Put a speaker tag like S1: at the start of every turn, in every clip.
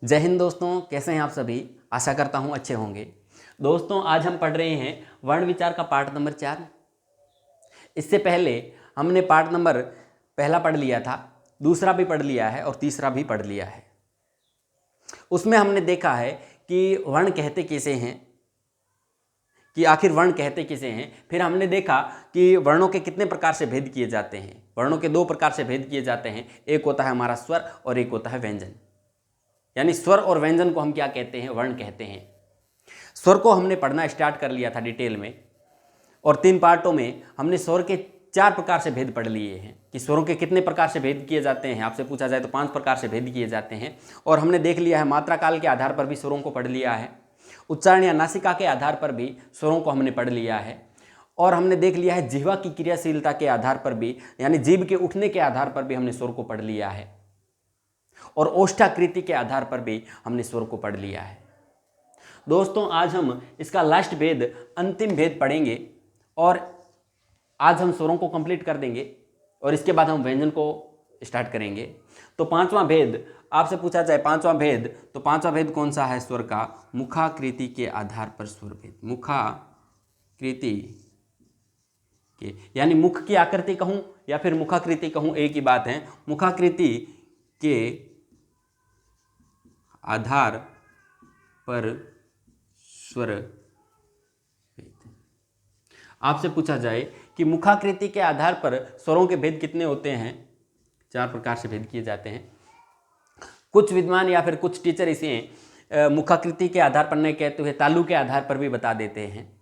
S1: जय हिंद दोस्तों, कैसे हैं आप सभी। आशा करता हूं अच्छे होंगे। दोस्तों, आज हम पढ़ रहे हैं वर्ण विचार का पाठ नंबर 4। इससे पहले हमने पाठ नंबर पहला पढ़ लिया था, दूसरा भी पढ़ लिया है और तीसरा भी पढ़ लिया है। उसमें हमने देखा है कि वर्ण कहते किसे हैं, कि आखिर वर्ण कहते किसे हैं। फिर हमने देखा कि वर्णों के कितने प्रकार से भेद किए जाते हैं। वर्णों के 2 प्रकार से भेद किए जाते हैं, एक होता है हमारा स्वर और एक होता है व्यंजन। यानी स्वर और व्यंजन को हम क्या कहते हैं, वर्ण कहते हैं। स्वर को हमने पढ़ना स्टार्ट कर लिया था डिटेल में, और 3 पार्टों में हमने स्वर के 4 प्रकार से भेद पढ़ लिए हैं कि स्वरों के कितने प्रकार से भेद किए जाते हैं। आपसे पूछा जाए तो 5 प्रकार से भेद किए जाते हैं। और हमने देख लिया है मात्रा काल के आधार पर भी स्वरों को पढ़ लिया है, उच्चारण या नासिका के आधार पर भी स्वरों को हमने पढ़ लिया है, और हमने देख लिया है जिह्वा की क्रियाशीलता के आधार पर भी, यानी जीभ के उठने के आधार पर भी हमने स्वर को पढ़ लिया है, और ओष्ठाकृति के आधार पर भी हमने स्वर को पढ़ लिया है। दोस्तों, आज हम इसका लास्ट भेद, अंतिम भेद पढ़ेंगे, और आज हम स्वरों को कंप्लीट कर देंगे और इसके बाद हम व्यंजन को स्टार्ट करेंगे। तो 5वां भेद आपसे पूछा जाए, 5वां भेद, तो 5वां भेद कौन सा है स्वर का? मुखाकृति के आधार पर स्वर भेद। मुखाकृति के, यानी मुख की आकृति कहूं या फिर मुखाकृति कहूं, एक ही बात है। मुखाकृति के आधार पर स्वर भेद। आपसे पूछा जाए कि मुखाकृति के आधार पर स्वरों के भेद कितने होते हैं? 4 प्रकार से भेद किए जाते हैं। कुछ विद्वान या फिर कुछ टीचर इसे मुखाकृति के आधार पर नहीं कहते हुए तालु के आधार पर भी बता देते हैं।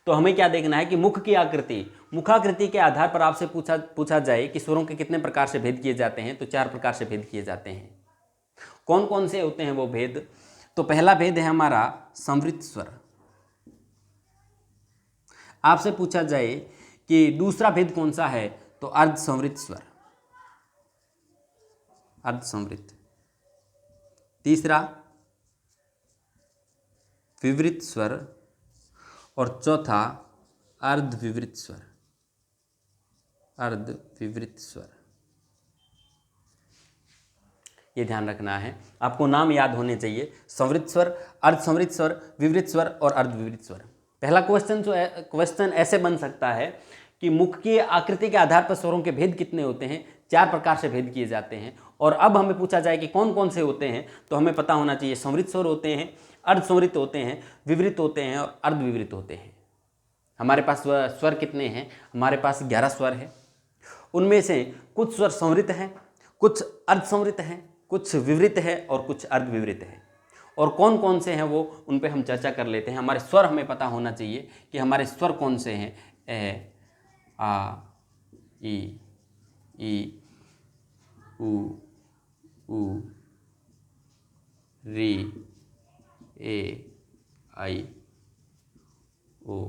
S1: तो हमें क्या देखना है कि मुख की आकृति, मुखाकृति के आधार पर आपसे पूछा जाए कि स्वरों के कितने प्रकार से भेद किए जाते हैं, तो 4 प्रकार से भेद किए जाते हैं। कौन कौन से होते हैं वो भेद? तो पहला भेद है हमारा संवृत स्वर। आपसे पूछा जाए कि दूसरा भेद कौन सा है, तो अर्ध संवृत स्वर, अर्ध संवृत। तीसरा विवृत स्वर, और चौथा अर्ध विवृत स्वर, अर्ध विवृत स्वर। ये ध्यान रखना है, आपको नाम याद होने चाहिए। संवृत स्वर, अर्ध संवृत स्वर, विवृत स्वर और अर्ध विवृत स्वर। पहला क्वेश्चन ऐसे बन सकता है कि मुख की आकृति के आधार पर स्वरों के भेद कितने होते हैं? 4 प्रकार से भेद किए जाते हैं। और अब हमें पूछा जाए कि कौन कौन से होते हैं, तो हमें पता होना चाहिए संवृत स्वर होते हैं, अर्ध संवृत होते हैं, विवृत होते हैं और अर्ध विवृत होते हैं। हमारे पास स्वर कितने हैं? हमारे पास 11 स्वर है। उनमें से कुछ स्वर संवृत हैं, कुछ अर्ध संवृत हैं, कुछ विवृत है और कुछ अर्ध विवृत है। और कौन कौन से हैं वो, उन पे हम चर्चा कर लेते हैं। हमारे स्वर हमें पता होना चाहिए कि हमारे स्वर कौन से हैं। ए, आ, ई, उ, री, ए, आई, ओ।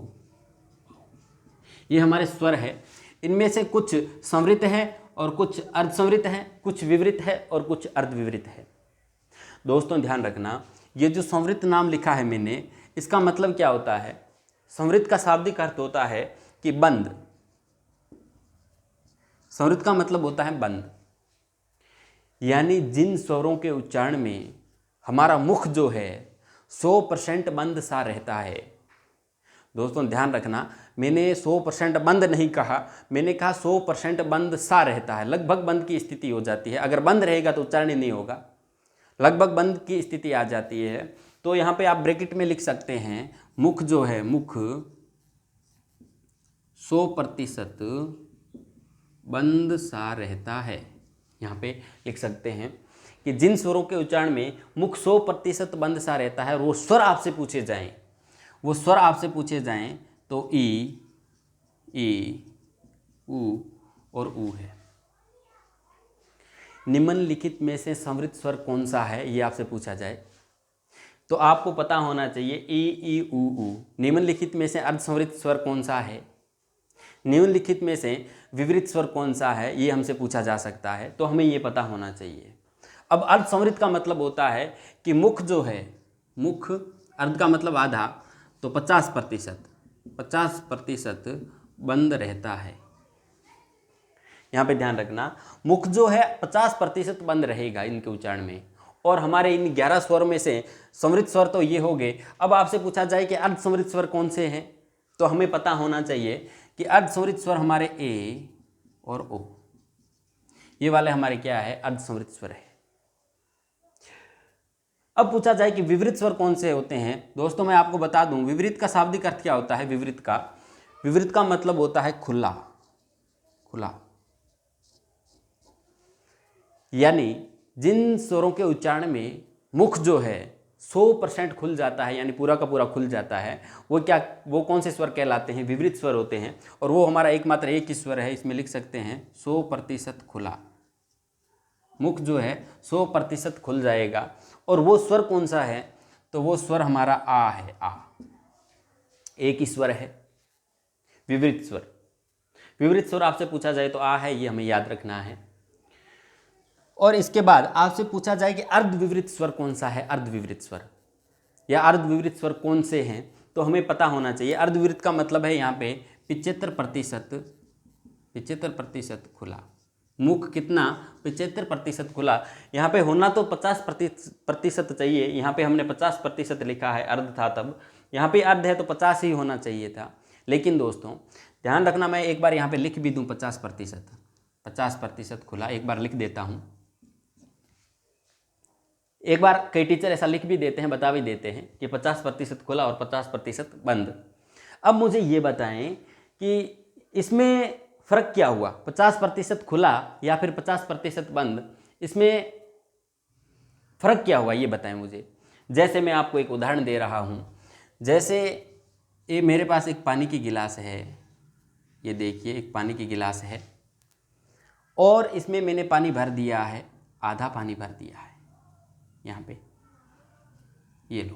S1: ये हमारे स्वर है। इनमें से कुछ संवृत हैं और कुछ अर्ध संवृत हैं, कुछ विवृत है और कुछ अर्ध विवृत है। दोस्तों, ध्यान रखना, ये जो संवृत नाम लिखा है मैंने, इसका मतलब क्या होता है? संवृत का शाब्दिक अर्थ होता है कि बंद। संवृत का मतलब होता है बंद, यानी जिन स्वरों के उच्चारण में हमारा मुख जो है 100% बंद सा रहता है। दोस्तों, ध्यान रखना, मैंने 100% बंद नहीं कहा, मैंने कहा 100% बंद सा रहता है। लगभग बंद की स्थिति हो जाती है। अगर बंद रहेगा तो उच्चारण ही नहीं होगा। लगभग बंद की स्थिति आ जाती है। तो यहाँ पे आप ब्रैकेट में लिख सकते हैं, मुख जो है, मुख 100% बंद सा रहता है। यहाँ पे लिख सकते हैं कि जिन स्वरों के उच्चारण में मुख 100% बंद सा रहता है, वो स्वर आपसे पूछे जाएं, वो स्वर आपसे पूछे जाएं तो ई, उ और ऊ है। निम्नलिखित में से संवृत स्वर कौन सा है, ये आपसे पूछा जाए तो आपको पता होना चाहिए ई, उ। निम्नलिखित में से अर्ध संवृत स्वर कौन सा है? निम्नलिखित में से विवृत स्वर कौन सा है? ये हमसे पूछा जा सकता है, तो हमें ये पता होना चाहिए। अब अर्ध संवृत का मतलब होता है कि मुख जो है, मुख, अर्ध का मतलब आधा, तो 50% बंद रहता है। यहाँ पे ध्यान रखना, मुख जो है 50% बंद रहेगा इनके उच्चारण में, और हमारे इन 11 स्वर में से समृद्ध स्वर तो ये हो गए। अब आपसे पूछा जाए कि अर्ध समृद्ध स्वर कौन से हैं, तो हमें पता होना चाहिए कि अर्ध समृद्ध स्वर हमारे ए और ओ, ये वाले हमारे क्या है, अर्ध समृद्ध स्वर है। अब पूछा जाए कि विवृत स्वर कौन से होते हैं। दोस्तों मैं आपको बता दूं, विवृत का शाब्दिक अर्थ क्या होता है। विवृत का मतलब होता है खुला, खुला, यानी जिन स्वरों के उच्चारण में मुख जो है 100% खुल जाता है, यानी पूरा का पूरा खुल जाता है, वो कौन से स्वर कहलाते हैं, विवृत स्वर होते हैं। और वो हमारा एकमात्र एक ही स्वर है, इसमें लिख सकते हैं 100% खुला। मुख जो है 100% खुल जाएगा। और वो स्वर कौन सा है, तो वो स्वर हमारा आ है। आ एक ही स्वर है, विवृत स्वर। विवृत स्वर आपसे पूछा जाए तो आ है, ये हमें याद रखना है। और इसके बाद आपसे पूछा जाए कि अर्धविवृत स्वर कौन सा है, अर्धविवृत स्वर या अर्धविवृत स्वर कौन से हैं, तो हमें पता होना चाहिए। अर्धविवृत का मतलब है यहाँ पे 75% खुला। मुख कितना, 75% खुला। यहाँ पे होना तो 50% चाहिए, यहाँ पे हमने 50% लिखा है, अर्ध था तब। यहाँ पे अर्ध है तो 50 ही होना चाहिए था। लेकिन दोस्तों ध्यान रखना, मैं एक बार यहाँ पे लिख भी दूँ 50% खुला, एक बार लिख देता हूँ। एक बार कई टीचर ऐसा लिख भी देते हैं, बता भी देते हैं कि 50% खुला और 50% बंद। अब मुझे ये बताएं कि इसमें फ़र्क क्या हुआ, 50% खुला या फिर 50% बंद, इसमें फ़र्क क्या हुआ, ये बताएं मुझे। जैसे मैं आपको एक उदाहरण दे रहा हूँ। जैसे ये मेरे पास एक पानी की गिलास है, ये देखिए एक पानी की गिलास है, और इसमें मैंने पानी भर दिया है, आधा पानी भर दिया है यहाँ पे, ये लो।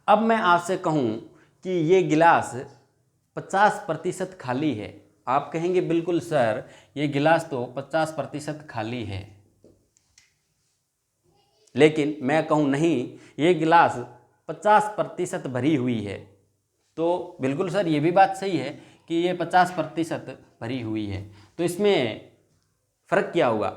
S1: अब मैं आपसे कहूँ कि ये गिलास 50% खाली है, आप कहेंगे बिल्कुल सर ये गिलास तो 50% खाली है। लेकिन मैं कहूँ नहीं, ये गिलास 50% भरी हुई है, तो बिल्कुल सर ये भी बात सही है कि ये 50% भरी हुई है। तो इसमें फ़र्क क्या होगा,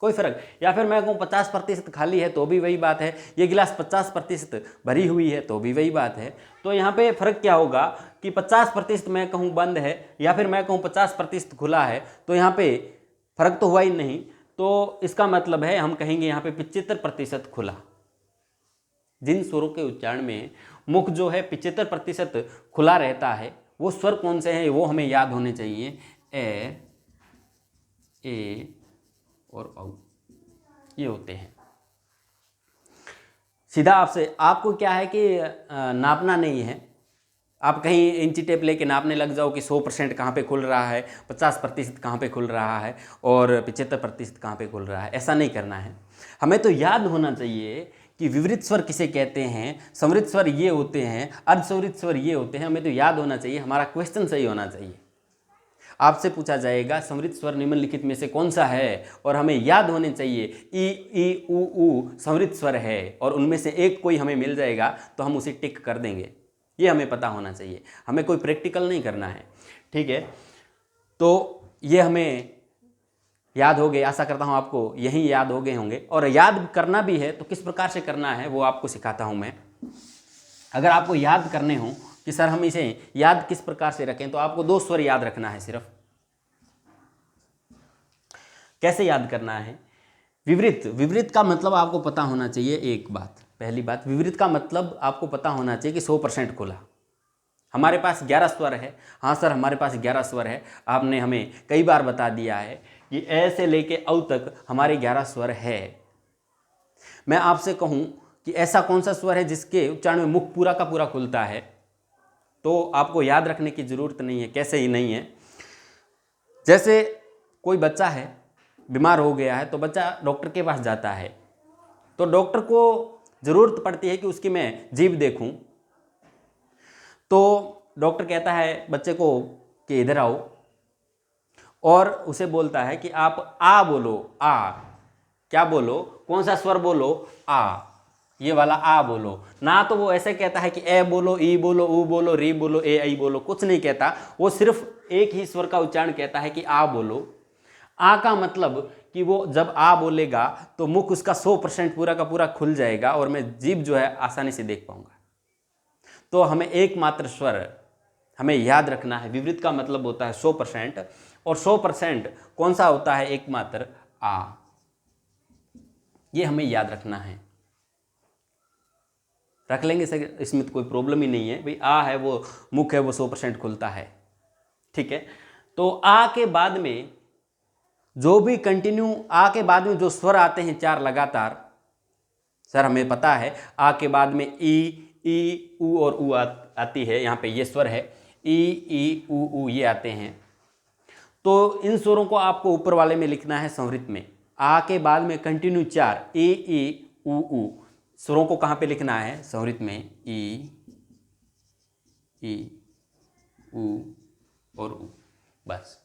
S1: कोई फ़र्क। या फिर मैं कहूँ 50% खाली है तो भी वही बात है, ये गिलास 50% भरी हुई है तो भी वही बात है। तो यहाँ पे फ़र्क क्या होगा कि 50% मैं कहूँ बंद है या फिर मैं कहूँ 50% खुला है, तो यहाँ पे फ़र्क तो हुआ ही नहीं। तो इसका मतलब है हम कहेंगे यहाँ पे 75% खुला। जिन स्वरों के उच्चारण में मुख जो है 75% खुला रहता है, वो स्वर कौन से हैं वो हमें याद होने चाहिए। ए और औ, ये होते हैं। सीधा आपको क्या है कि नापना नहीं है, आप कहीं इंची टेप लेके नापने लग जाओ कि 100% कहाँ पे खुल रहा है, 50% कहाँ पे खुल रहा है और 75% कहाँ पे खुल रहा है, ऐसा नहीं करना है। हमें तो याद होना चाहिए कि विवृत स्वर किसे कहते हैं, समृद्ध स्वर ये होते हैं, अर्धसमृद्ध स्वर ये होते हैं। हमें तो याद होना चाहिए, हमारा क्वेश्चन सही होना चाहिए। आपसे पूछा जाएगा समृद्ध स्वर निम्नलिखित में से कौन सा है, और हमें याद होने चाहिए ई ऊ समृद्ध स्वर है, और उनमें से एक कोई हमें मिल जाएगा तो हम उसे टिक कर देंगे। ये हमें पता होना चाहिए, हमें कोई प्रैक्टिकल नहीं करना है, ठीक है। तो ये हमें याद हो गए, आशा करता हूँ आपको यही याद हो गए होंगे। और याद करना भी है तो किस प्रकार से करना है वो आपको सिखाता हूँ मैं। अगर आपको याद करने हो कि सर हम इसे याद किस प्रकार से रखें, तो आपको 2 स्वर याद रखना है सिर्फ। कैसे याद करना है, विवृत का मतलब आपको पता होना चाहिए। एक बात, पहली बात, विवृत का मतलब आपको पता होना चाहिए कि 100% खुला। हमारे पास 11 स्वर है, हाँ सर हमारे पास 11 स्वर है, आपने हमें कई बार बता दिया है कि ए से लेके औ तक हमारे 11 स्वर है। मैं आपसे कहूँ कि ऐसा कौन सा स्वर है जिसके उच्चारण में मुख पूरा का पूरा खुलता है, तो आपको याद रखने की ज़रूरत नहीं है। कैसे ही नहीं है, जैसे कोई बच्चा है बीमार हो गया है, तो बच्चा डॉक्टर के पास जाता है, तो डॉक्टर को ज़रूरत पड़ती है कि उसकी मैं जीभ देखूं। तो डॉक्टर कहता है बच्चे को कि इधर आओ, और उसे बोलता है कि आप आ बोलो, आ क्या बोलो, कौन सा स्वर बोलो, आ, ये वाला आ बोलो ना। तो वो ऐसे कहता है कि ए बोलो, ई बोलो, ऊ बोलो, री बोलो, ए आई बोलो, कुछ नहीं कहता। वो सिर्फ एक ही स्वर का उच्चारण कहता है कि आ बोलो। आ का मतलब कि वो जब आ बोलेगा तो मुख उसका 100% पूरा का पूरा खुल जाएगा और मैं जीभ जो है आसानी से देख पाऊंगा। तो हमें एकमात्र स्वर हमें याद रखना है। विवृत का मतलब होता है 100%, और 100% कौन सा होता है? एकमात्र आ। ये हमें याद रखना है। रख लेंगे सर, इसमें तो कोई प्रॉब्लम ही नहीं है भाई। आ है वो मुख है वो 100% खुलता है, ठीक है। तो आ के बाद में जो भी कंटिन्यू आ के बाद में जो स्वर आते हैं 4 लगातार, सर हमें पता है आ के बाद में ई ऊ और ऊ आती है। यहाँ पे ये स्वर है ई ऊ ये आते हैं। तो इन स्वरों को आपको ऊपर वाले में लिखना है संवृत में। आ के बाद में कंटिन्यू 4 ई ऊ स्वरों को कहाँ पे लिखना है? संवृत में। ई ऊ और ऊ। बस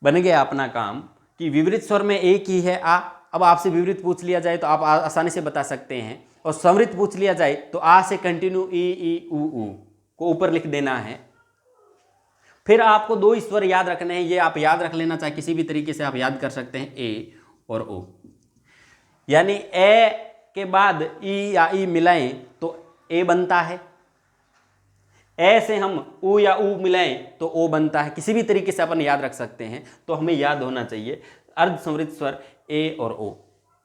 S1: बन गया अपना काम कि विवृत स्वर में एक ही है आ। अब आपसे विवृत पूछ लिया जाए तो आप आसानी से बता सकते हैं, और संवृत पूछ लिया जाए तो आ से कंटिन्यू ई ऊ को ऊपर लिख देना है। फिर आपको 2 स्वर याद रखने हैं, ये आप याद रख लेना, चाहे किसी भी तरीके से आप याद कर सकते हैं, ए और ओ। यानी ए के बाद ई या ई मिलाएं तो ए बनता है, ए से हम ऊ या ऊ मिलाएं तो ओ बनता है। किसी भी तरीके से अपन याद रख सकते हैं। तो हमें याद होना चाहिए अर्ध संवृत स्वर ए और ओ।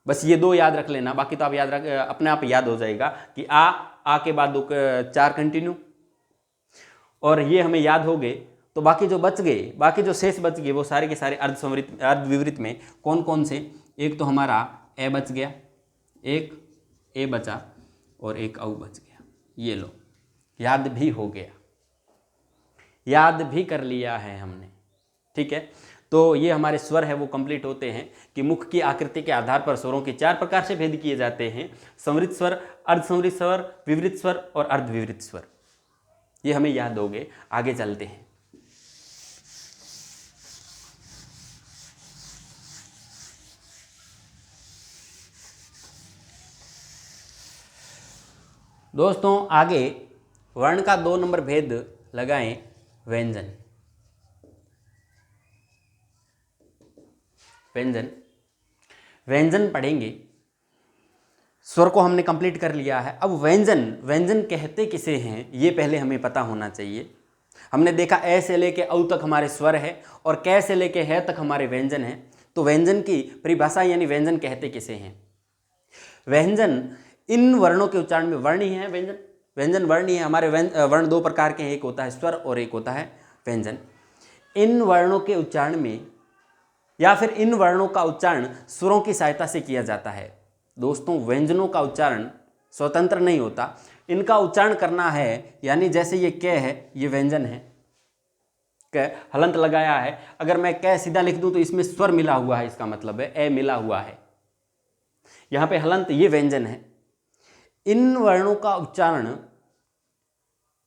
S1: बस ये 2 याद रख लेना, बाकी तो आप याद रख अपने आप याद हो जाएगा कि आ के बाद 4 कंटिन्यू, और ये हमें याद हो गए। तो बाकी जो बच गए, बाकी जो शेष बच गए वो सारे के सारे अर्ध संवृत अर्ध विवृत में कौन कौन से? एक तो हमारा ए बच गया, एक ए बचा और एक औ बच गया। ये लो, याद भी हो गया, याद भी कर लिया है हमने, ठीक है। तो ये हमारे स्वर है वो कंप्लीट होते हैं कि मुख की आकृति के आधार पर स्वरों के 4 प्रकार से भेद किए जाते हैं: संवृत स्वर, अर्ध संवृत स्वर, विवृत स्वर और अर्ध विवृत स्वर। ये हमें याद हो गए। आगे चलते हैं। दोस्तों आगे वर्ण का 2 नंबर भेद लगाएं, व्यंजन। व्यंजन व्यंजन पढ़ेंगे। स्वर को हमने कंप्लीट कर लिया है। अब व्यंजन, व्यंजन कहते किसे हैं ये पहले हमें पता होना चाहिए। हमने देखा ए से लेके औ तक हमारे स्वर है और कै से लेके है तक हमारे व्यंजन है। तो व्यंजन की परिभाषा यानी व्यंजन कहते किसे हैं? व्यंजन इन वर्णों के उच्चारण में, वर्ण ही है व्यंजन, व्यंजन वर्ण ही है। हमारे वर्ण 2 प्रकार के हैं, एक होता है स्वर और एक होता है व्यंजन। इन वर्णों के उच्चारण में या फिर इन वर्णों का उच्चारण स्वरों की सहायता से किया जाता है। दोस्तों व्यंजनों का उच्चारण स्वतंत्र नहीं होता, इनका उच्चारण करना है। यानी जैसे ये कै है, ये व्यंजन है, कै हलंत लगाया है। अगर मैं कै सीधा लिख दूं तो इसमें स्वर मिला हुआ है, इसका मतलब है ए मिला हुआ है। यहां पे हलंत, ये व्यंजन है। इन वर्णों का उच्चारण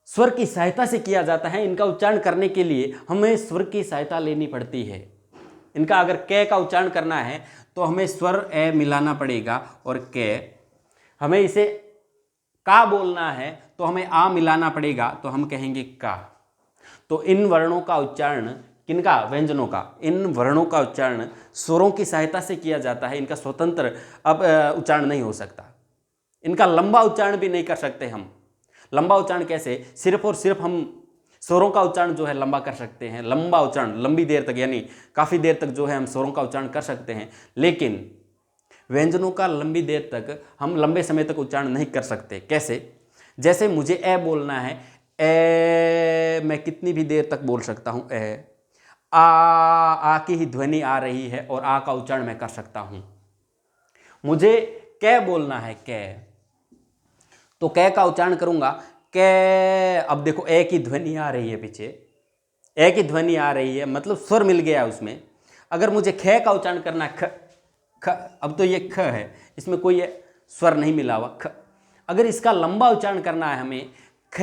S1: स्वर की सहायता से किया जाता है। इनका उच्चारण करने के लिए हमें स्वर की सहायता लेनी पड़ती है। इनका अगर कै का उच्चारण करना है तो हमें स्वर ए मिलाना पड़ेगा, और कै। हमें इसे का बोलना है तो हमें आ मिलाना पड़ेगा, तो हम कहेंगे का। तो इन वर्णों का उच्चारण किनका? व्यंजनों का। इन वर्णों का उच्चारण स्वरों की सहायता से किया जाता है। इनका स्वतंत्र अब उच्चारण नहीं हो सकता। इनका लंबा उच्चारण भी नहीं कर सकते हम। लंबा उच्चारण कैसे? सिर्फ और सिर्फ हम स्वरों का उच्चारण जो है लंबा कर सकते हैं। लंबा उच्चारण लंबी देर तक, यानी काफ़ी देर तक जो है हम स्वरों का उच्चारण कर सकते हैं। लेकिन व्यंजनों का लंबी देर तक हम लंबे समय तक उच्चारण नहीं कर सकते। कैसे? जैसे मुझे ए बोलना है, ए मैं कितनी भी देर तक बोल सकता हूँ ए। आ की ही ध्वनि आ रही है और आ का उच्चारण मैं कर सकता हूँ। मुझे कै बोलना है, कै, तो कै का उच्चारण करूंगा कै। अब देखो ए की ध्वनि आ रही है, पीछे ए की ध्वनि आ रही है, मतलब स्वर मिल गया उसमें। अगर मुझे खे का उच्चारण करना है, ख ख, अब तो ये ख है, इसमें कोई स्वर नहीं मिला हुआ, ख। अगर इसका लंबा उच्चारण करना है हमें, ख,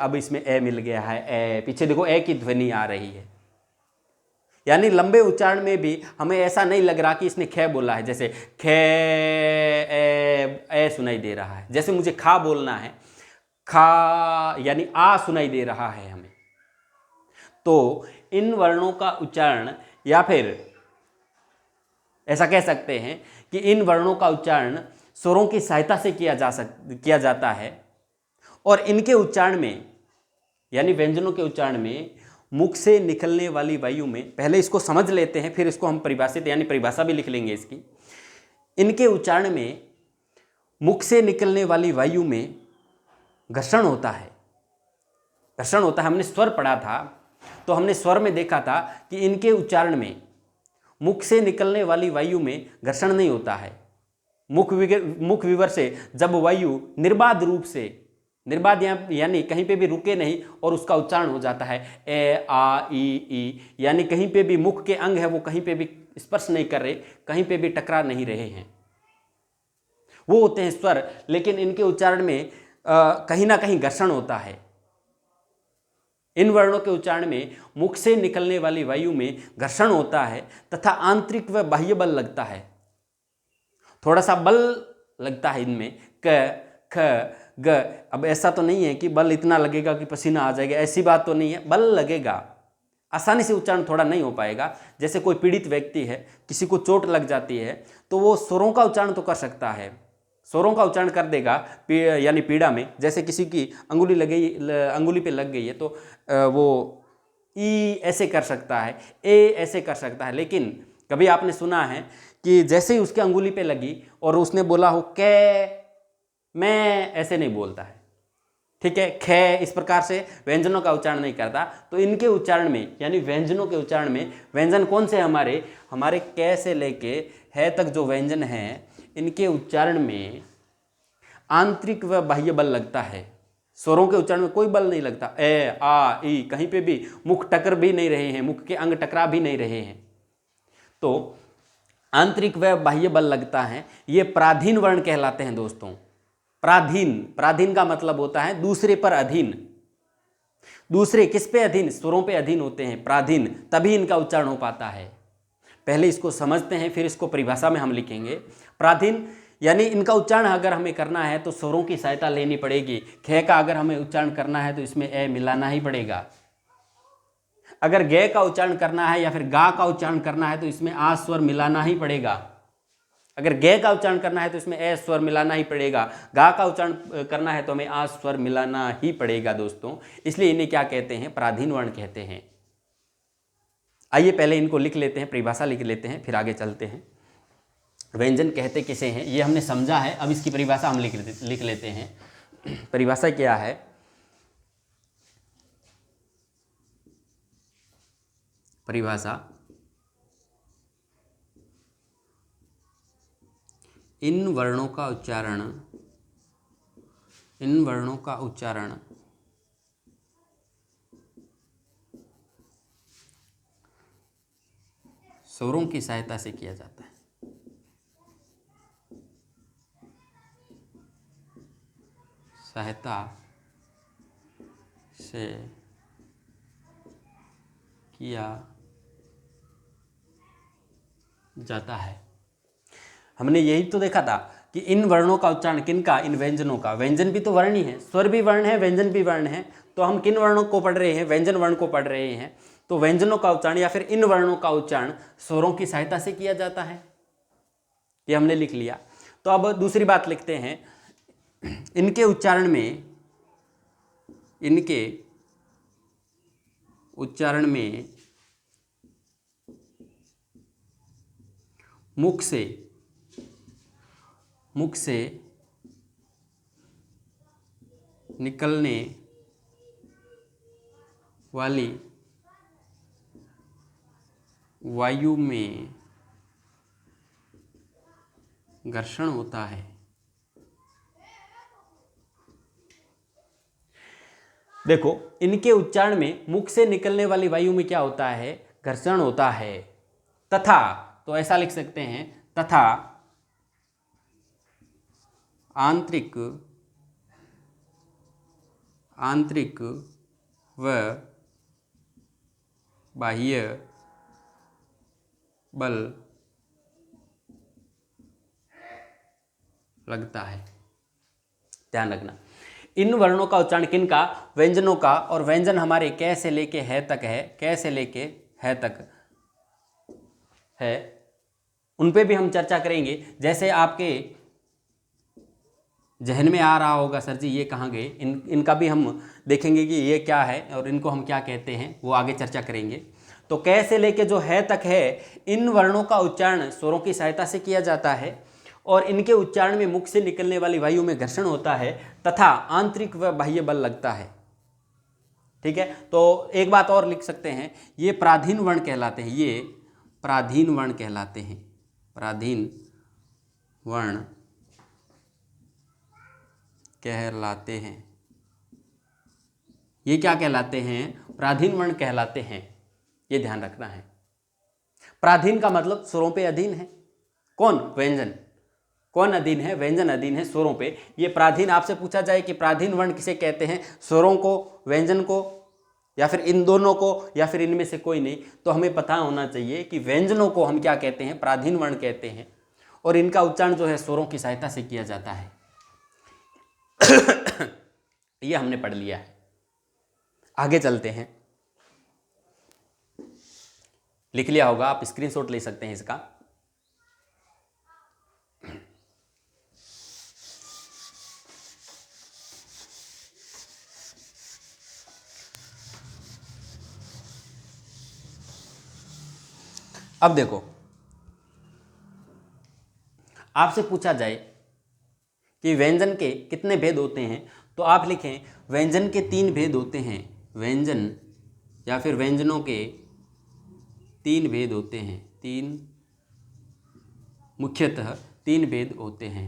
S1: अब इसमें ए मिल गया है, ए, पीछे देखो ए की ध्वनि आ रही है। यानी लंबे उच्चारण में भी हमें ऐसा नहीं लग रहा कि इसने खे बोला है। जैसे खे ए सुनाई दे रहा है। जैसे मुझे खा बोलना है, खा, यानी आ सुनाई दे रहा है हमें। तो इन वर्णों का उच्चारण या फिर ऐसा कह सकते हैं कि इन वर्णों का उच्चारण स्वरों की सहायता से किया जाता है और इनके उच्चारण में यानी व्यंजनों के उच्चारण में मुख से निकलने वाली वायु में, पहले इसको समझ लेते हैं फिर इसको हम परिभाषित यानी परिभाषा भी लिख लेंगे इसकी। इनके उच्चारण में मुख से निकलने वाली वायु में घर्षण होता है। घर्षण होता है, हमने स्वर पढ़ा था तो हमने स्वर में देखा था कि इनके उच्चारण में मुख से निकलने वाली वायु में घर्षण नहीं होता है। मुख विवर से जब वायु निर्बाध रूप से, निर्बाध यानी कहीं पे भी रुके नहीं और उसका उच्चारण हो जाता है ए आ ई, यानी कहीं पे भी मुख के अंग है वो कहीं पे भी स्पर्श नहीं कर रहे, कहीं पे भी टकरा नहीं रहे हैं, वो होते हैं स्वर। लेकिन इनके उच्चारण में कहीं ना कहीं घर्षण होता है। इन वर्णों के उच्चारण में मुख से निकलने वाली वायु में घर्षण होता है तथा आंतरिक व बाह्य बल लगता है। थोड़ा सा बल लगता है इनमें, क ख ग। अब ऐसा तो नहीं है कि बल इतना लगेगा कि पसीना आ जाएगा, ऐसी बात तो नहीं है। बल लगेगा, आसानी से उच्चारण थोड़ा नहीं हो पाएगा। जैसे कोई पीड़ित व्यक्ति है, किसी को चोट लग जाती है तो वो स्वरों का उच्चारण तो कर सकता है, स्वरों का उच्चारण कर देगा यानी पीड़ा में। जैसे किसी की अंगुली पे लग गई है तो वो ई ऐसे कर सकता है, ए ऐसे कर सकता है। लेकिन कभी आपने सुना है कि जैसे ही उसके अंगुली पे लगी और उसने बोला हो कै मैं, ऐसे नहीं बोलता है, ठीक है। खे इस प्रकार से व्यंजनों का उच्चारण नहीं करता। तो इनके उच्चारण में यानी व्यंजनों के उच्चारण में व्यंजन कौन से हमारे कै से लेके है तक जो व्यंजन हैं, इनके उच्चारण में आंतरिक व बाह्य बल लगता है। स्वरों के उच्चारण में कोई बल नहीं लगता। ए आ ई कहीं पे भी मुख टकर भी नहीं रहे हैं, मुख के अंग टकरा भी नहीं रहे हैं, तो आंतरिक व बाह्य बल लगता है। ये प्राधीन वर्ण कहलाते हैं दोस्तों। प्राधीन का मतलब होता है दूसरे पर अधीन। दूसरे किस पे अधीन? स्वरों पे अधीन होते हैं प्राधीन, तभी इनका उच्चारण हो पाता है। पहले इसको समझते हैं फिर इसको परिभाषा में हम लिखेंगे। प्राधीन यानी इनका उच्चारण अगर हमें करना है तो स्वरों की सहायता लेनी पड़ेगी। खे का अगर हमें उच्चारण करना है तो इसमें ए मिलाना ही पड़ेगा। अगर गे का उच्चारण करना है या फिर गा का उच्चारण करना है तो इसमें आ स्वर मिलाना ही पड़ेगा। अगर गे का उच्चारण करना है तो इसमें ए स्वर मिलाना ही पड़ेगा। गा का उच्चारण करना है तो हमें आ स्वर मिलाना ही पड़ेगा दोस्तों। इसलिए इन्हें क्या कहते हैं? प्राधीन वर्ण कहते हैं। आइए पहले इनको लिख लेते हैं, परिभाषा लिख लेते हैं, फिर आगे चलते हैं। व्यंजन कहते किसे हैं ये हमने समझा है, अब इसकी परिभाषा हम लिख लेते हैं। परिभाषा क्या है? परिभाषा इन वर्णों का उच्चारण स्वरों की सहायता से किया जाता है। सहायता से किया जाता है। हमने यही तो देखा था कि इन वर्णों का उच्चारण किनका? इन व्यंजनों का। व्यंजन भी तो वर्ण ही है, स्वर भी वर्ण है, व्यंजन भी वर्ण है। तो हम किन वर्णों को पढ़ रहे हैं? व्यंजन वर्ण को पढ़ रहे हैं। तो व्यंजनों का उच्चारण या फिर इन वर्णों का उच्चारण स्वरों की सहायता से किया जाता है, ये हमने लिख लिया। तो अब दूसरी बात लिखते हैं। इनके उच्चारण में मुख से निकलने वाली वायु में घर्षण होता है। देखो, इनके उच्चारण में मुख से निकलने वाली वायु में क्या होता है? घर्षण होता है। तथा, तो ऐसा लिख सकते हैं, तथा आंतरिक व बाह्य बल लगता है। ध्यान रखना, इन वर्णों का उच्चारण किनका? व्यंजनों का। और व्यंजन हमारे कै से लेके है तक है, कै से लेके है तक। है उन पे भी हम चर्चा करेंगे। जैसे आपके जहन में आ रहा होगा सर जी ये कहाँ गए, इनका भी हम देखेंगे कि ये क्या है और इनको हम क्या कहते हैं, वो आगे चर्चा करेंगे। तो कै से लेके जो है तक है, इन वर्णों का उच्चारण स्वरों की सहायता से किया जाता है और इनके उच्चारण में मुख से निकलने वाली वायु में घर्षण होता है तथा आंतरिक व बाह्य बल लगता है। ठीक है, तो एक बात और लिख सकते हैं, ये प्राधीन वर्ण कहलाते हैं, ये प्राधीन वर्ण कहलाते हैं, प्राधीन वर्ण कहलाते हैं। ये क्या कहलाते हैं? प्राधीन वर्ण कहलाते हैं, ये ध्यान रखना है। प्राधीन का मतलब स्वरों पे अधीन है। कौन? व्यंजन। कौन अधीन है? व्यंजन अधीन है स्वरों पे। ये प्राधीन, आपसे पूछा जाए कि प्राधीन वर्ण किसे कहते हैं, स्वरों को, व्यंजन को, या फिर इन दोनों को, या फिर इनमें से कोई नहीं, तो हमें पता होना चाहिए कि व्यंजनों को हम क्या कहते हैं? प्राधीन वर्ण कहते हैं और इनका उच्चारण जो है स्वरों की सहायता से किया जाता है। ये हमने पढ़ लिया है। आगे चलते हैं। लिख लिया होगा, आप स्क्रीनशॉट ले सकते हैं इसका। अब देखो, आपसे पूछा जाए कि व्यंजन के कितने भेद होते हैं, तो आप लिखें व्यंजन के 3 भेद होते हैं। व्यंजन या फिर व्यंजनों के 3 भेद होते हैं। 3 मुख्यतः 3 भेद होते हैं।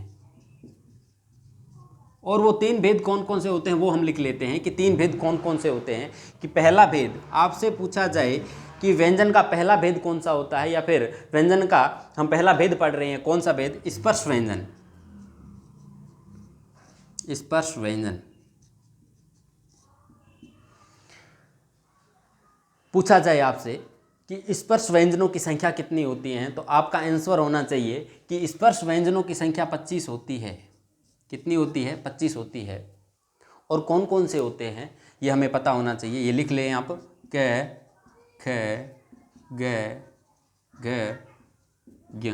S1: और वो 3 भेद कौन कौन से होते हैं वो हम लिख लेते हैं कि 3 भेद कौन कौन से होते हैं। कि पहला भेद, आपसे पूछा जाए कि व्यंजन का पहला भेद कौन सा होता है, या फिर व्यंजन का हम पहला भेद पढ़ रहे हैं, कौन सा भेद? स्पर्श व्यंजन। स्पर्श व्यंजन पूछा जाए आपसे कि स्पर्श व्यंजनों की संख्या कितनी होती है, तो आपका आंसर होना चाहिए कि स्पर्श व्यंजनों की संख्या 25 होती है। कितनी होती है? 25 होती है। और कौन कौन से होते हैं ये हमें पता होना चाहिए। ये लिख लें आप, क, ख, ग, घ, ज्ञ।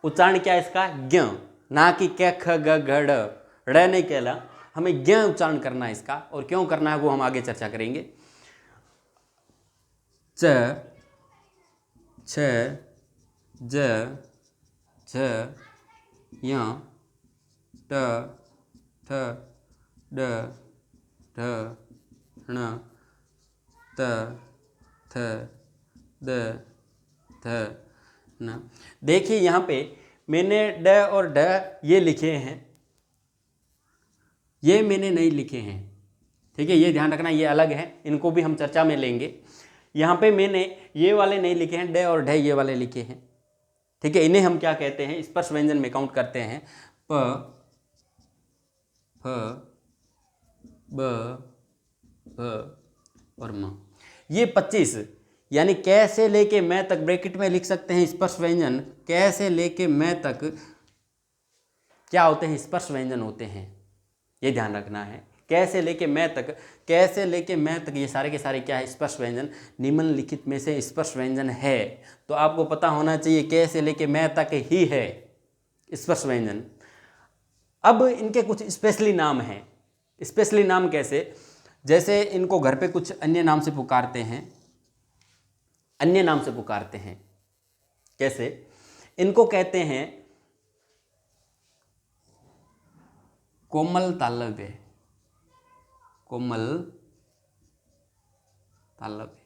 S1: उच्चारण क्या है इसका? ज्ञ, ना कि क, ख, ग, घ, ड़ नहीं कहला, हमें ज्ञ उच्चारण करना है इसका। और क्यों करना है वो हम आगे चर्चा करेंगे। च, छ, ज, झ, य, ट, ठ, ड, ढ, ण, त, थ, द, ध, न। देखिए यहाँ पे मैंने ड और ढ ये लिखे हैं, ये मैंने नहीं लिखे हैं। ठीक है, ये ध्यान रखना, ये अलग है, इनको भी हम चर्चा में लेंगे। यहाँ पे मैंने ये वाले नहीं लिखे हैं, ड और ढ ये वाले लिखे हैं। ठीक है, इन्हें हम क्या कहते हैं? स्पर्श व्यंजन में काउंट करते हैं। प, फ, ब, भ और म। ये 25 यानी कै से लेके मैं तक ब्रैकेट में लिख सकते हैं स्पर्श व्यंजन। कै से लेके मैं तक क्या होते हैं? स्पर्श व्यंजन होते हैं, ये ध्यान रखना है। कै से लेके मैं तक, कै से लेके मैं तक ये सारे के सारे क्या है? स्पर्श व्यंजन। निम्नलिखित में से स्पर्श व्यंजन है, तो आपको पता होना चाहिए कै से लेके मैं तक ही है स्पर्श व्यंजन। अब इनके कुछ स्पेशली नाम हैं। स्पेशली नाम कैसे? जैसे इनको घर पे कुछ अन्य नाम से पुकारते हैं, अन्य नाम से पुकारते हैं। कैसे? इनको कहते हैं कोमल तालव्य। कोमल तालव्य,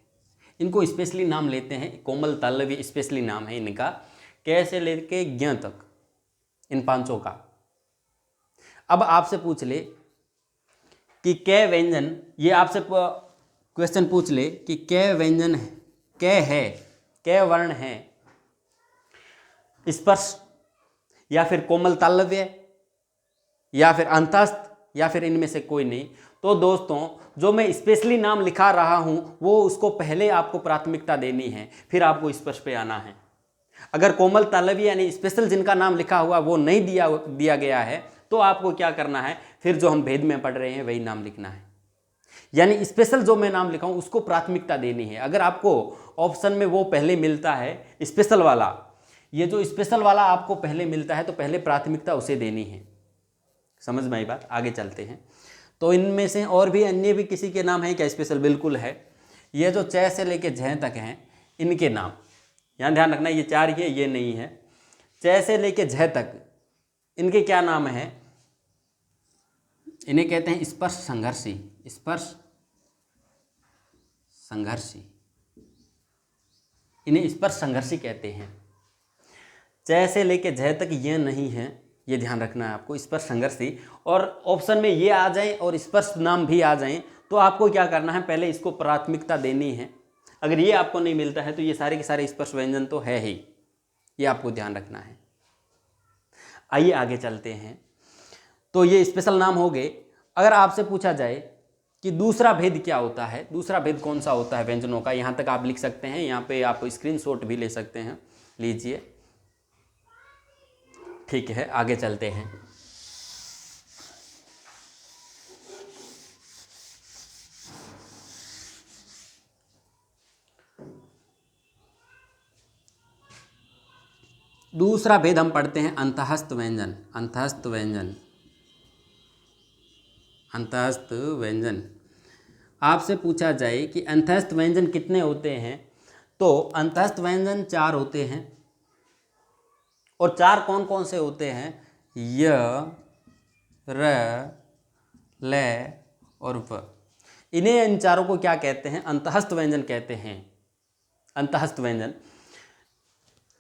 S1: इनको स्पेशली नाम लेते हैं। कोमल तालव्य स्पेशली नाम है इनका, कैसे लेके ज्ञ तक, इन 5 का। अब आपसे पूछ ले कि कै व्यंजन, ये आपसे क्वेश्चन पूछ ले कि कै व्यंजन है, कै है, कै वर्ण है, स्पर्श या फिर कोमल तालव्य या फिर अंतस्थ या फिर इनमें से कोई नहीं, तो दोस्तों जो मैं स्पेशली नाम लिखा रहा हूं वो उसको पहले आपको प्राथमिकता देनी है, फिर आपको स्पर्श पे आना है। अगर कोमल तालव्य यानी स्पेशल जिनका नाम लिखा हुआ वो नहीं दिया गया है, तो आपको क्या करना है? फिर जो हम भेद में पढ़ रहे हैं वही नाम लिखना है। यानी स्पेशल जो मैं नाम लिखा हूं उसको प्राथमिकता देनी है। अगर आपको ऑप्शन में वो पहले मिलता है स्पेशल वाला, ये जो स्पेशल वाला आपको पहले मिलता है तो पहले प्राथमिकता उसे देनी है। समझ में आई बात? आगे चलते हैं। तो इनमें से और भी अन्य भी किसी के नाम है क्या स्पेशल? बिल्कुल है। ये जो च से लेके झ तक हैं इनके नाम, यहाँ ध्यान रखना, ये 4 ही है, ये नहीं है। च से लेके झ तक इनके क्या नाम है? इन्हें कहते हैं स्पर्श संघर्षी। स्पर्श संघर्षी, इन्हें स्पर्श संघर्षी कहते हैं। च से लेके झ तक ये नहीं है, ये ध्यान रखना है आपको, स्पर्श संघर्षी। और ऑप्शन में ये आ जाए और स्पर्श नाम भी आ जाएं तो आपको क्या करना है? पहले इसको प्राथमिकता देनी है। अगर ये आपको नहीं मिलता है तो ये सारे के सारे स्पर्श व्यंजन तो है ही, ये आपको ध्यान रखना है। आइए आगे चलते हैं। तो ये स्पेशल नाम हो गए। अगर आपसे पूछा जाए कि दूसरा भेद क्या होता है, दूसरा भेद कौन सा होता है व्यंजनों का, यहाँ तक आप लिख सकते हैं, यहाँ पे आप स्क्रीनशॉट भी ले सकते हैं, लीजिए। ठीक है, आगे चलते हैं। दूसरा भेद हम पढ़ते हैं अंतःस्थ व्यंजन। अंतःस्थ व्यंजन, अंतःस्थ व्यंजन। आपसे पूछा जाए कि अंतःस्थ व्यंजन कितने होते हैं, तो अंतःस्थ व्यंजन 4 होते हैं। और 4 कौन कौन से होते हैं? य, र, ल और व। इन्हें, इन चारों को क्या कहते हैं? अंतःस्थ व्यंजन कहते हैं। अंतःस्थ व्यंजन।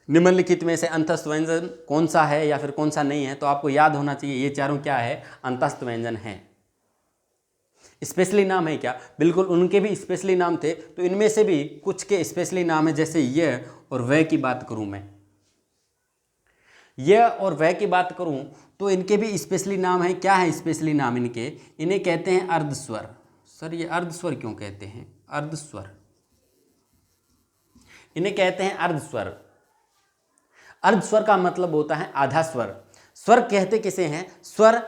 S1: निम्नलिखित में से अंतःस्थ व्यंजन कौन सा है या फिर कौन सा नहीं है, तो आपको याद होना चाहिए ये चारों क्या है? अंतःस्थ व्यंजन है। स्पेशली नाम है क्या? बिल्कुल, उनके भी स्पेशली नाम थे। तो इनमें से भी कुछ के स्पेशली नाम है, जैसे ये और वह की बात करूं मैं, ये और वह की बात करूं तो इनके भी स्पेशली नाम है। क्या है स्पेशली नाम इनके? इन्हें कहते हैं अर्धस्वर। सर ये अर्धस्वर क्यों कहते हैं? अर्धस्वर, इन्हें कहते हैं अर्धस्वर। अर्धस्वर का मतलब होता है आधा स्वर। स्वर कहते किसे हैं? स्वर,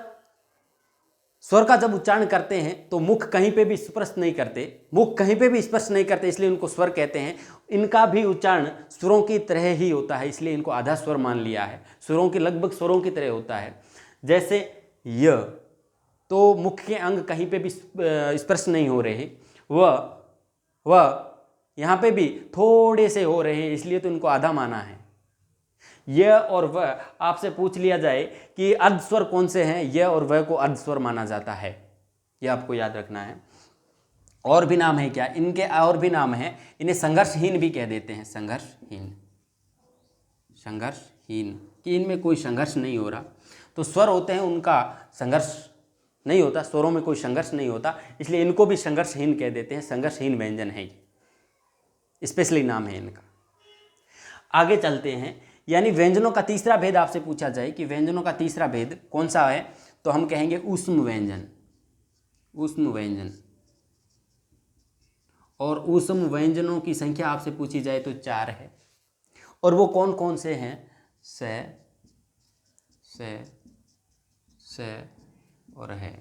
S1: स्वर का जब उच्चारण करते हैं तो मुख कहीं पे भी स्पर्श नहीं करते, मुख कहीं पे भी स्पर्श नहीं करते, इसलिए उनको स्वर कहते हैं। इनका भी उच्चारण स्वरों की तरह ही होता है, इसलिए इनको आधा स्वर मान लिया है। स्वरों के लगभग स्वरों की तरह होता है। जैसे य, तो मुख के अंग कहीं पे भी स्पर्श नहीं हो रहे। वह यहाँ पे भी थोड़े से हो रहे हैं, इसलिए तो इनको आधा माना है। यह और वह, आपसे पूछ लिया जाए कि अर्धस्वर कौन से हैं, यह और वह को अर्धस्वर माना जाता है, यह आपको याद रखना है। और भी नाम है क्या इनके? और भी नाम है, इन्हें संघर्षहीन भी कह देते हैं। संघर्षहीन, संघर्षहीन कि इनमें कोई संघर्ष नहीं हो रहा। तो स्वर होते हैं, उनका संघर्ष नहीं होता, स्वरों में कोई संघर्ष नहीं होता, इसलिए इनको भी संघर्षहीन कह देते हैं। संघर्षहीन व्यंजन है, स्पेशली नाम है इनका। आगे चलते हैं। यानी व्यंजनों का तीसरा भेद आपसे पूछा जाए कि व्यंजनों का तीसरा भेद कौन सा है, तो हम कहेंगे ऊष्म व्यंजन। ऊष्म व्यंजन। और ऊष्म व्यंजनों की संख्या आपसे पूछी जाए तो 4 है। और वो कौन कौन से हैं? स और है।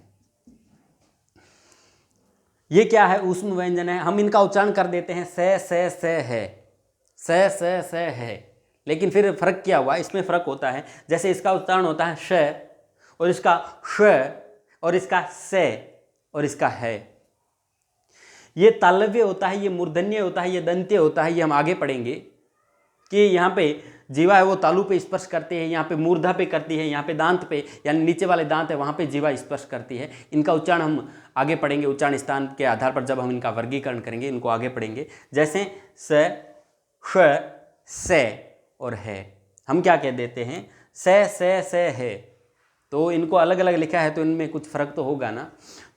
S1: ये क्या है? ऊष्म व्यंजन है। हम इनका उच्चारण कर देते हैं स है, स है। लेकिन फिर फर्क क्या हुआ? इसमें फर्क होता है। जैसे इसका उच्चारण होता है श, और इसका श, और इसका से, और इसका है। ये तालव्य होता है, ये मूर्धन्य होता है, ये दंत्य होता है। ये हम आगे पढ़ेंगे कि यहाँ पे जीवा है वो तालु पे स्पर्श करती है, यहाँ पे मूर्धा पे करती है, यहाँ पे दांत पे, यानी नीचे वाले दांत है वहाँ पे जीवा स्पर्श करती है। इनका उच्चारण हम आगे पढ़ेंगे, उच्चारण स्थान के आधार पर जब हम इनका वर्गीकरण करेंगे, इनको आगे पढ़ेंगे। जैसे स, श, से और है, हम क्या कह देते हैं? से है। तो इनको अलग अलग लिखा है तो इनमें कुछ फर्क तो होगा ना।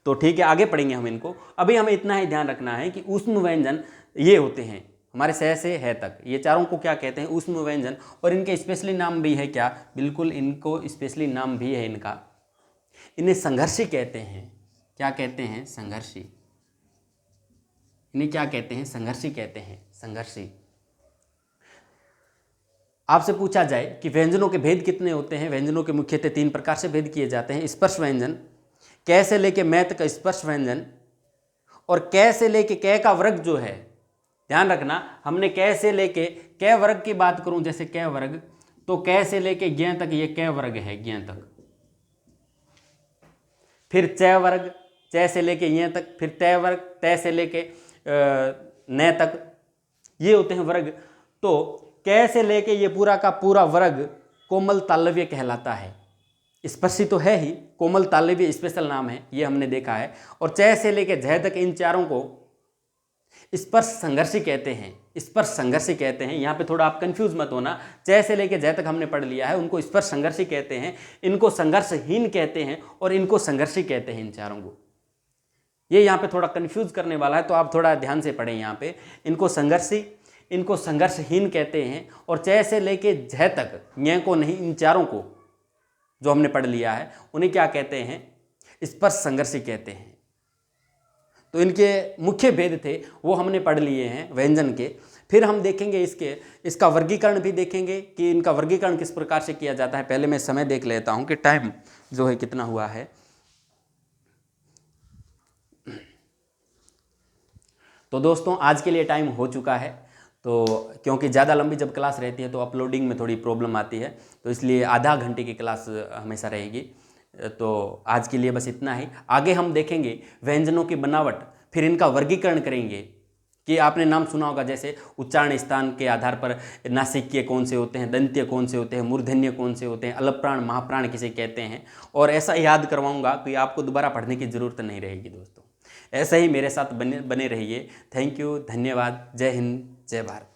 S1: तो ठीक है, आगे पढ़ेंगे हम इनको। अभी हमें इतना ही ध्यान रखना है कि ऊष्म व्यंजन ये होते हैं हमारे से है तक, ये चारों को क्या कहते हैं? ऊष्म व्यंजन। और इनके स्पेशली नाम भी है क्या? बिल्कुल, इनको स्पेशली नाम भी है इनका। इन्हें संघर्षी कहते हैं। क्या कहते हैं? संघर्षी। इन्हें क्या कहते हैं? संघर्षी कहते हैं। संघर्षी। आपसे पूछा जाए कि व्यंजनों के भेद कितने होते हैं? व्यंजनों के मुख्यतः 3 प्रकार से भेद किए जाते हैं। स्पर्श व्यंजन, कै से लेके मै तक स्पर्श व्यंजन, और कै से लेके कै का वर्ग जो है, ध्यान रखना, हमने कै से लेके कै वर्ग की बात करूं, जैसे कै वर्ग, तो कै से लेके ज्ञ तक ये कै वर्ग है, ज्ञ तक। फिर च वर्ग, च से लेके य तक, फिर तय वर्ग, तय से लेके न तक, ये होते हैं वर्ग। तो कै से लेके ये पूरा का पूरा वर्ग कोमल तालव्य कहलाता है। स्पर्शी तो है ही, कोमल तालव्य स्पेशल नाम है, ये हमने देखा है। और च से लेके झ तक इन चारों को स्पर्श संघर्षी कहते हैं, स्पर्श संघर्षी कहते हैं। यहाँ पे थोड़ा आप कंफ्यूज मत होना, च से लेके झ तक हमने पढ़ लिया है, उनको स्पर्श संघर्षी कहते हैं, इनको संघर्षहीन कहते हैं और इनको संघर्षी कहते हैं, इन चारों को। ये यहाँ पे थोड़ा कंफ्यूज करने वाला है, तो आप थोड़ा ध्यान से पढ़ें। यहाँ पे इनको संघर्षी, इनको संघर्षहीन कहते हैं, और च से लेके झ तक, ञ को नहीं, इन चारों को जो हमने पढ़ लिया है उन्हें क्या कहते हैं, स्पर्श संघर्षी कहते हैं। तो इनके मुख्य भेद थे वो हमने पढ़ लिए हैं व्यंजन के। फिर हम देखेंगे इसका वर्गीकरण भी देखेंगे कि इनका वर्गीकरण किस प्रकार से किया जाता है। पहले मैं समय देख लेता हूं कि टाइम जो है कितना हुआ है। तो दोस्तों आज के लिए टाइम हो चुका है, तो क्योंकि ज़्यादा लंबी जब क्लास रहती है तो अपलोडिंग में थोड़ी प्रॉब्लम आती है, तो इसलिए आधा घंटे की क्लास हमेशा रहेगी। तो आज के लिए बस इतना ही। आगे हम देखेंगे व्यंजनों की बनावट, फिर इनका वर्गीकरण करेंगे कि आपने नाम सुना होगा, जैसे उच्चारण स्थान के आधार पर नासिक्य कौन से होते हैं, दंत्य कौन से होते हैं, मूर्धन्य कौन से होते हैं, अलप्राण महाप्राण किसे कहते हैं। और ऐसा याद करवाऊंगा कि आपको दोबारा पढ़ने की ज़रूरत नहीं रहेगी दोस्तों। ऐसा ही मेरे साथ बने रहिए। थैंक यू, धन्यवाद। जय हिंद, जय भारत।